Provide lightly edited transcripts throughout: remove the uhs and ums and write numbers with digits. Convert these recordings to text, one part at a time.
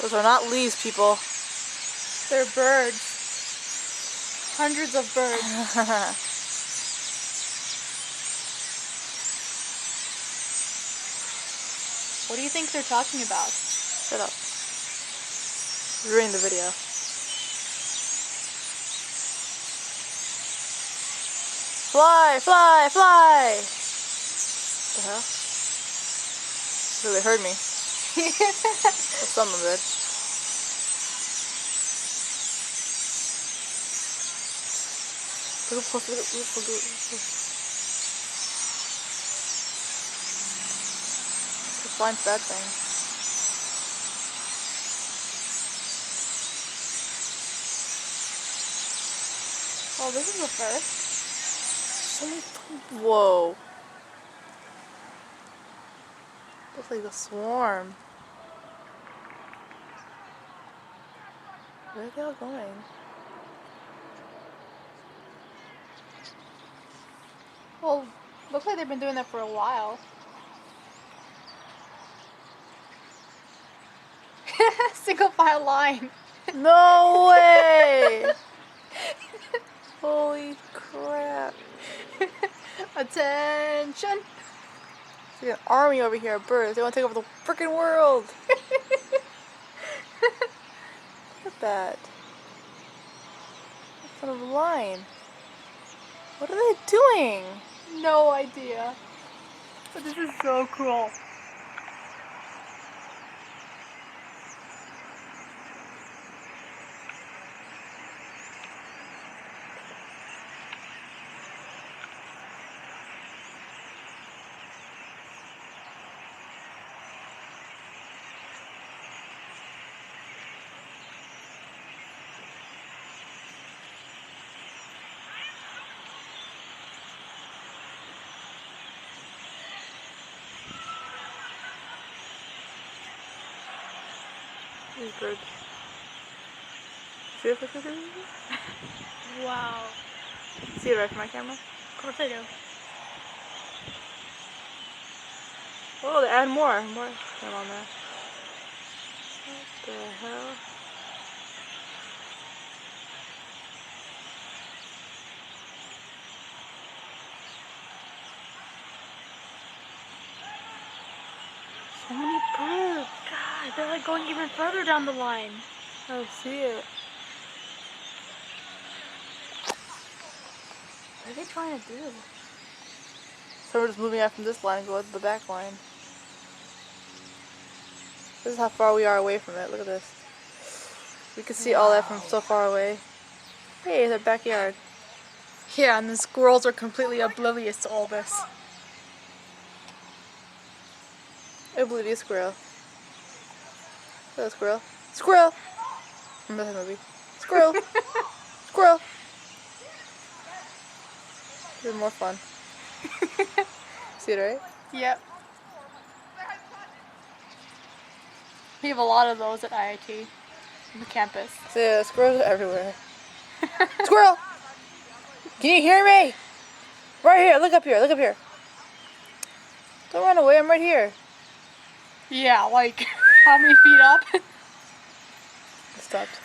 Those are not leaves, people. They're birds. Hundreds of birds. What do you think they're talking about? Shut up. You're ruining the video. Fly, fly, fly! What the hell? Oh, they heard me. Well, some of it. Look close, look close. Flying's a bad thing. Oh, this is the first. Whoa. Looks like a swarm. Where are they all going? Well, looks like they've been doing that for a while. Single file line. No way! Holy crap. Attention! There's like an army over here of birds. They want to take over the freaking world. Look at that. What kind of line? What are they doing? No idea. But this is so cool. These birds. See if I can do it? Wow. See it right from my camera? Of course I do. Oh, they add more of them on there. What the hell? So many birds. God, they're like going even further down the line. I see it. What are they trying to do? So we're just moving out from this line and go to the back line. This is how far we are away from it. Look at this. We can see all that from so far away. Hey, it's our backyard. Yeah, and the squirrels are completely oblivious to all this. I believe you, squirrel. Hello, squirrel. Squirrel! Remember that movie? Squirrel! Squirrel! This is more fun. See it, right? Yep. We have a lot of those at IIT, on the campus. So yeah, squirrels are everywhere. Squirrel! Can you hear me? Right here, look up here, look up here. Don't run away, I'm right here. Yeah, like, how many feet up? I stopped.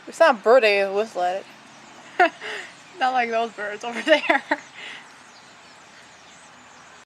It's not a bird, I whistle at it. Not like those birds over there.